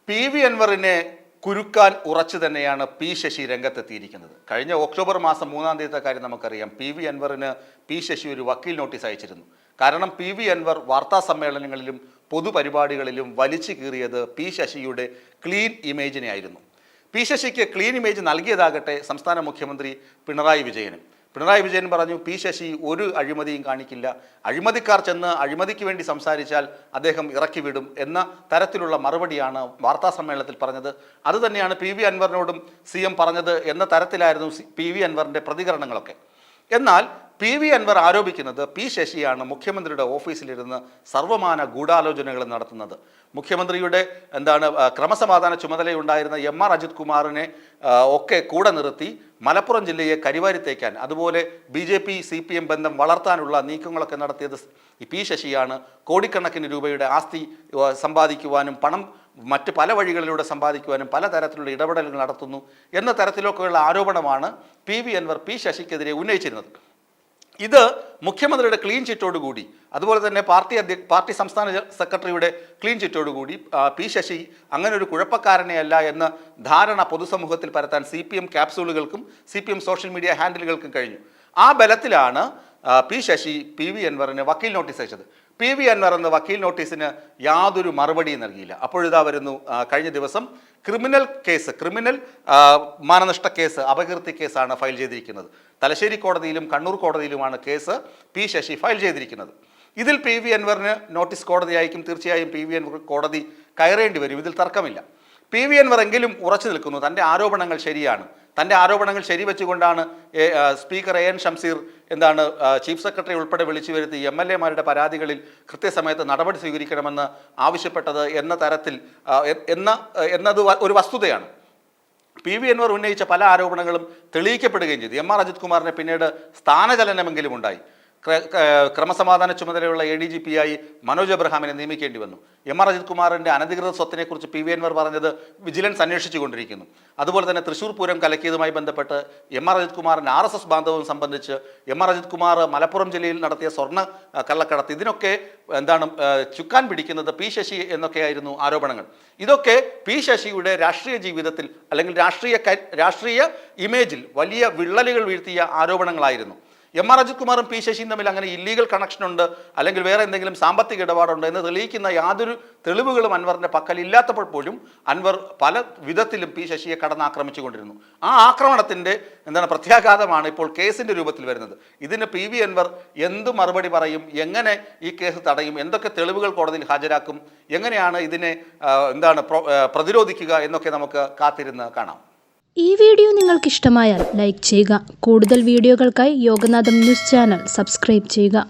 PV. അൻവറിനെ കുരുക്കാൻ ഉറച്ചു തന്നെയാണ് പി ശശി രംഗത്തെത്തിയിരിക്കുന്നത്. കഴിഞ്ഞ ഒക്ടോബർ മാസം 3-ാം തീയതിത്തെ കാര്യം നമുക്കറിയാം. പി.വി. അൻവറിന് പി ശശി ഒരു വക്കീൽ നോട്ടീസ് അയച്ചിരുന്നു. കാരണം പി.വി. അൻവർ വാർത്താ സമ്മേളനങ്ങളിലും പൊതുപരിപാടികളിലും വലിച്ചു കീറിയത് പി ശശിയുടെ ക്ലീൻ ഇമേജിനെ ആയിരുന്നു. പി ശശിക്ക് ക്ലീൻ ഇമേജ് നൽകിയതാകട്ടെ സംസ്ഥാന മുഖ്യമന്ത്രി പിണറായി വിജയനും. പിണറായി വിജയൻ പറഞ്ഞു, പി ശശി ഒരു അഴിമതിയും കാണിക്കില്ല, അഴിമതിക്കാർ ചെന്ന് അഴിമതിക്ക് വേണ്ടി സംസാരിച്ചാൽ അദ്ദേഹം ഇറക്കി വിടും എന്ന തരത്തിലുള്ള മറുപടിയാണ് വാർത്താ സമ്മേളനത്തിൽ പറഞ്ഞത്. അതുതന്നെയാണ് പി.വി. അൻവറിനോടും CM പറഞ്ഞത് എന്ന തരത്തിലായിരുന്നു പി.വി. അൻവറിൻ്റെ പ്രതികരണങ്ങളൊക്കെ. എന്നാൽ പി.വി. അൻവർ ആരോപിക്കുന്നത് പി ശശിയാണ് മുഖ്യമന്ത്രിയുടെ ഓഫീസിലിരുന്ന് സർവമാന ഗൂഢാലോചനകൾ നടത്തുന്നത്. മുഖ്യമന്ത്രിയുടെ ക്രമസമാധാന ചുമതലയുണ്ടായിരുന്ന M.R. അജിത് കുമാറിനെ ഒക്കെ കൂടെ നിർത്തി മലപ്പുറം ജില്ലയെ കരിവാരിത്തേക്കാൻ, അതുപോലെ BJP CPM ബന്ധം വളർത്താനുള്ള നീക്കങ്ങളൊക്കെ നടത്തിയത് പി ശശിയാണ്. കോടിക്കണക്കിന് രൂപയുടെ ആസ്തി സമ്പാദിക്കുവാനും പണം മറ്റ് പല വഴികളിലൂടെ സമ്പാദിക്കുവാനും പല തരത്തിലുള്ള ഇടപെടലുകൾ നടത്തുന്നു എന്ന തരത്തിലൊക്കെയുള്ള ആരോപണമാണ് പി.വി. അൻവർ പി ശശിക്കെതിരെ ഉന്നയിച്ചിരുന്നത്. ഇത് മുഖ്യമന്ത്രിയുടെ ക്ലീൻ ചിറ്റോടുകൂടി, അതുപോലെ തന്നെ പാർട്ടി സംസ്ഥാന സെക്രട്ടറിയുടെ ക്ലീൻ ചിറ്റോടുകൂടി പി ശശി അങ്ങനെ ഒരു കുഴപ്പക്കാരനെയല്ല എന്ന ധാരണ പൊതുസമൂഹത്തിൽ പരത്താൻ CPM ക്യാപ്സൂളുകൾക്കും CPM സോഷ്യൽ മീഡിയ ഹാൻഡിലുകൾക്കും കഴിഞ്ഞു. ആ ബലത്തിലാണ് പി ശശി പി.വി. അൻവറിന് വക്കീൽ നോട്ടീസ് അയച്ചത്. പി.വി. അൻവർ എന്ന വക്കീൽ നോട്ടീസിന് യാതൊരു മറുപടിയും നൽകിയില്ല. അപ്പോഴിതാ വരുന്നു കഴിഞ്ഞ ദിവസം ക്രിമിനൽ മാനനഷ്ട കേസ്, അപകീർത്തി കേസാണ് ഫയൽ ചെയ്തിരിക്കുന്നത്. തലശ്ശേരി കോടതിയിലും കണ്ണൂർ കോടതിയിലുമാണ് കേസ് പി ശശി ഫയൽ ചെയ്തിരിക്കുന്നത്. ഇതിൽ പി.വി. അൻവറിന് നോട്ടീസ് കോടതി അയക്കും. തീർച്ചയായും പി.വി. അൻവർ കോടതി കയറേണ്ടി വരും, ഇതിൽ തർക്കമില്ല. പി.വി. അൻവർ എങ്കിലും ഉറച്ചു നിൽക്കുന്നു, തൻ്റെ ആരോപണങ്ങൾ ശരിയാണ്. തൻ്റെ ആരോപണങ്ങൾ ശരിവെച്ചുകൊണ്ടാണ് speaker A.N. Shamseer chief secretary ഉൾപ്പെടെ വിളിച്ചു വരുത്തി MLA-മാരുടെ പരാതികളിൽ കൃത്യസമയത്ത് നടപടി സ്വീകരിക്കണമെന്ന് ആവശ്യപ്പെട്ടത് എന്ന തരത്തിൽ എന്നത് ഒരു വസ്തുതയാണ്. പി.വി. അൻവർ ഉന്നയിച്ച പല ആരോപണങ്ങളും തെളിയിക്കപ്പെടുകയും ചെയ്തു. M.R. അജിത് കുമാറിനെ പിന്നീട് സ്ഥാനചലനമെങ്കിലും ഉണ്ടായി. ക്രമസമാധാന ചുമതലയുള്ള ADGP-ആയി മനോജ് എബ്രഹാമിനെ നിയമിക്കേണ്ടി വന്നു. M.R. അജിത് കുമാറിൻ്റെ അനധികൃത സ്വത്തിനെക്കുറിച്ച് പി.വി. അൻവർ പറഞ്ഞത് വിജിലൻസ് അന്വേഷിച്ചു കൊണ്ടിരിക്കുന്നു. അതുപോലെ തന്നെ തൃശ്ശൂർ പൂരം കലക്കിയതുമായി ബന്ധപ്പെട്ട് M.R. അജിത് കുമാറിൻ്റെ RSS ബാന്ധവം സംബന്ധിച്ച് M.R. അജിത് കുമാർ മലപ്പുറം ജില്ലയിൽ നടത്തിയ സ്വർണ്ണ കള്ളക്കടത്ത്, ഇതിനൊക്കെ ചുക്കാൻ പിടിക്കുന്നത് പി ശശി എന്നൊക്കെയായിരുന്നു ആരോപണങ്ങൾ. ഇതൊക്കെ പി ശശിയുടെ രാഷ്ട്രീയ ജീവിതത്തിൽ അല്ലെങ്കിൽ രാഷ്ട്രീയ ഇമേജിൽ വലിയ വിള്ളലുകൾ വീഴ്ത്തിയ ആരോപണങ്ങളായിരുന്നു. M.R. അജിത് കുമാറും പി ശശിയും തമ്മിൽ അങ്ങനെ ഇല്ലീഗൽ കണക്ഷൻ ഉണ്ട് അല്ലെങ്കിൽ വേറെ എന്തെങ്കിലും സാമ്പത്തിക ഇടപാടുണ്ട് എന്ന് തെളിയിക്കുന്ന യാതൊരു തെളിവുകളും അൻവറിൻ്റെ പക്കലില്ലാത്തപ്പോൾ പോലും അൻവർ പല വിധത്തിലും പി ശശിയെ കടന്നാക്രമിച്ചുകൊണ്ടിരുന്നു. ആ ആക്രമണത്തിൻ്റെ പ്രത്യാഘാതമാണ് ഇപ്പോൾ കേസിൻ്റെ രൂപത്തിൽ വരുന്നത്. ഇതിന് പി.വി. അൻവർ എന്ത് മറുപടി പറയും, എങ്ങനെ ഈ കേസ് തടയും, എന്തൊക്കെ തെളിവുകൾ കോടതിയിൽ ഹാജരാക്കും, എങ്ങനെയാണ് ഇതിനെ പ്രതിരോധിക്കുക എന്നൊക്കെ നമുക്ക് കാത്തിരുന്ന് കാണാം. ഈ വീഡിയോ നിങ്ങൾക്ക് ഇഷ്ടമായാൽ ലൈക്ക് ചെയ്യുക. കൂടുതൽ വീഡിയോകൾക്കായി യോഗനാഥം ന്യൂസ് ചാനൽ സബ്സ്ക്രൈബ് ചെയ്യുക.